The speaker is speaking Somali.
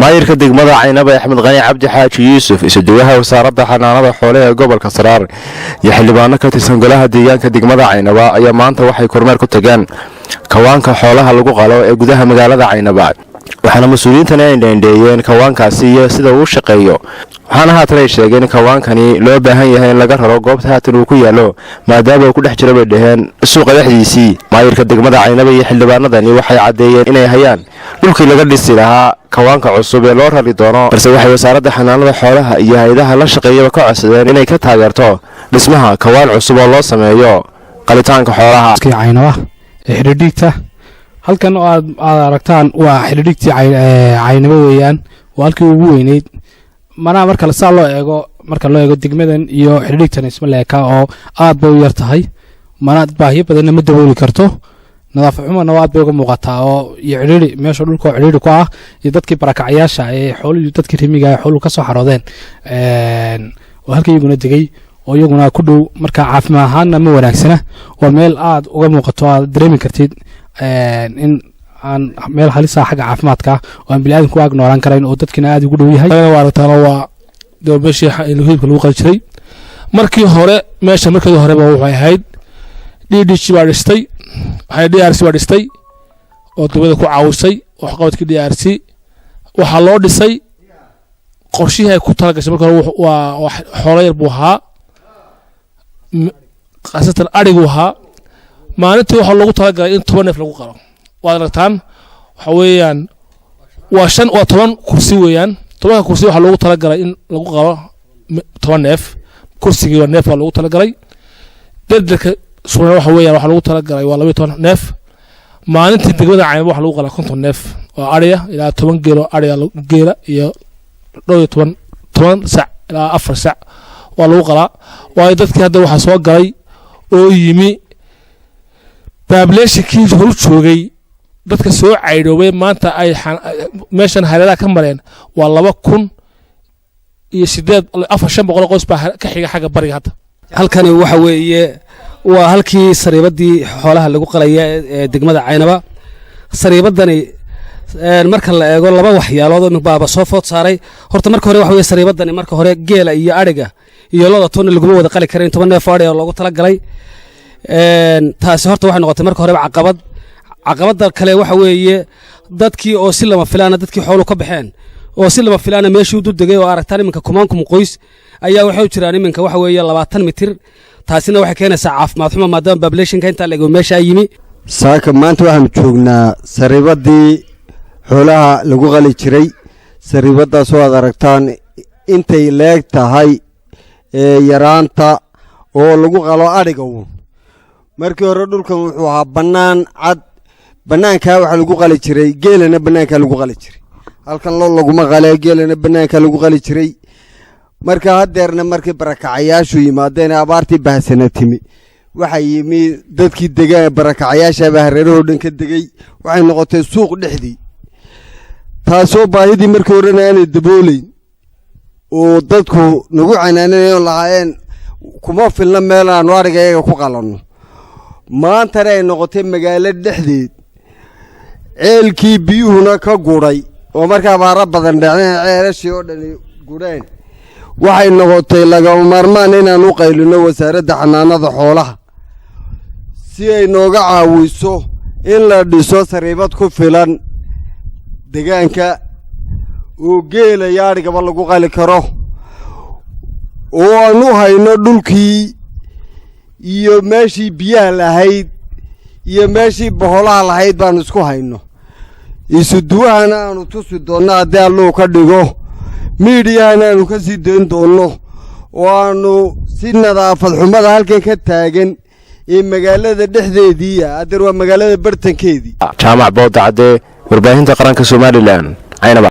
maayirka degmada Caynaba Axmed Qani Cabdi Xaaji Yuusuf isuduwaha wasaaradda xanaanada xoolaha ee gobolka Saraar iyo xildhibaano ka tirsan golaha deegaanka degmada Caynaba ayaa maanta waxay kormeer ku tageen kawaanka xoolaha lagu qalo ee gudaha magaalada Caynaba waxaana mas'uuliyiintan ay indheeyeen kawaankaasi iyo sida uu shaqeeyo waxaana haatan ay sheegeen in kawaankani loo baahan yahay in laga raro goobta haatan uu ku yaalo maadaama uu ku dhex jiro bay dhaheen suuqa dhexdiisii maayirka degmada Caynaba iyo xildhibaanadani waxay cadeeyeen inay hayaan dhulkii laga dhisi lahaa kawaanka cusub ee loo rari doono balse waxay wasaaradda xanaanada xoolaha iyo hay'adaha la shaqeeya ka codsadeen inay ka taageerto dhismaha kawaan cusub oo loo sameeyo qalitaanka xoolaha Caynaba ee xidhiidhigta halkan oo aad aragtaan waa xidhiidhigtii Caynaba weeyaan waa halkii ugu weyneyd mana marka la saa loo eego degmadan iyo xidhiidhigtan isma leeka oo aad bay u yar tahay mana baahiyo badan ma dabooli karto nadaafad xumana aad bay uga muuqataa oo iyo xidhiidhi meesha dhulka xidhiidhi ku ah iyo dadkii barakacayaasha ee xooluhu dadkii rimiga ee xooluhu ka soo xaroodeen oo halkii iyaguna degay oo iyaguna ku dhow marka caafimaad ahaanna ma wanaagsana waa meel aad uga muuqato aad dareemi kartid in aan meel halisa xagga caafimaadka oo aan bini'aadamku ku ag noolaan karayn oo dadkina aad ugu dhow yahay waa meeshii hilibka lagu qali jiray markii hore meesha markeedii horeba waxay ahayd DDG baa dhistay DRC baa dhistay oo dowladda ku caawisay waxqabadkii DRC waxaa loo dhisay qorshihii ay ku talagashay marka hore waa xoolo yar buu ahaa qasatan arigu ahaa maalintii waxaa loogu talagalay in 10 neef lagu qalo waad aragtaan waxa weeyaan waa 10 kursi weeyaan 10 kursi waxaa loogu talagalay in lagu qalo 10 neef kursigii waa neef waa loogu talagalay dadka suuna waxa weeyaan waxaa loogu talagalay waa 12 neef maalintii degmada Caynaba waxaa lagu qalaa 50 neef oo ariya ilaa 10 geelo ariya geela iyo 12 sac ilaa 4 sac waa lagu qalaa waayo dadkii hadda waxaa soo galay oo yimi baableeshikii hor joogay dadka soo caydhoobay maanta ay meeshan hay'adaha ka mareen waa 2,800 qoys baa ka xiga xagga bariga hadda halkani waxa weeye waa halkii sariibadii xoolaha lagu qalaya ee degmada Caynaba sariibadani marka la eego laba waxyaalood oo baaba soo food saaray horta marka hore waxa weeye sariibadani marka hore geela iyo ariga iyo looda toon lagu wada qali karin 10 neef oo loogu tala galay taasi horta waxay noqotay marka hore caqabada kale waxa weeye dadkii oo si lama filaana dadkii xoolo ka baxeen oo si lama filaana meeshii u degay oo aragtaan iminka kumaankum qoys ayaa waxay u jiraan iminka waxa weeye 20 mitir taasina waxay keenaysaa caafimaad xumo maadaama population ka inta lagu meesha yimi saaka maanta waxaan joognaa sariibadii xoolaha lagu qali jiray sariibadaas oo aad aragtaan intay leeg tahay yaraanta oo lagu qalo ariga markii hore dhulkan wuxuu ahaa banaan cad banaanka waxa lagu qali jiray geelana banaanka lagu qali jiray halkan laguma qale geelana banaanka lagu qali jiray marka hadeerna markii barakacayaashu yimaadeen abaartii bahsanatimi waxa yimi dadkii deegaan barakacayaasha hareeraha dhan ka degay waxay noqotay suuq dhexdii taasoo baahidii markii hore aanay dabooleyn oo dadku nagu canaanayeen lahaayeen kuma filna meel aan ariga iyaga ku qalanno maanta ay noqotay magaalo dhexdeed ceelkii biyuhuna ka guray oo markaa baara badan dhaceen ceelashii oo dhan gureen waxay noqotay laga maarmaan inaan u qaylino wasaaradda xanaanada xoolaha si ay nooga caawiso in la dhiso sariibad ku filan deegaanka oo geela iyo arigaba lagu qali karo oo aan u hayno dhulkii iyo meeshii biyaha lahayd iyo meeshii boholaha lahayd baan isku hayno isuduwahana aanu tusi doonno haddii alluu ka dhigo miidiyahana aanu ka sii dayn doonno oo aanu si nadaafad xumada halkan ka taagan ee magaalada dhexdeedii adeer waa magaalada bartankeedii jaamac boodacade warbaahinta qaranka Soomaaliland Caynaba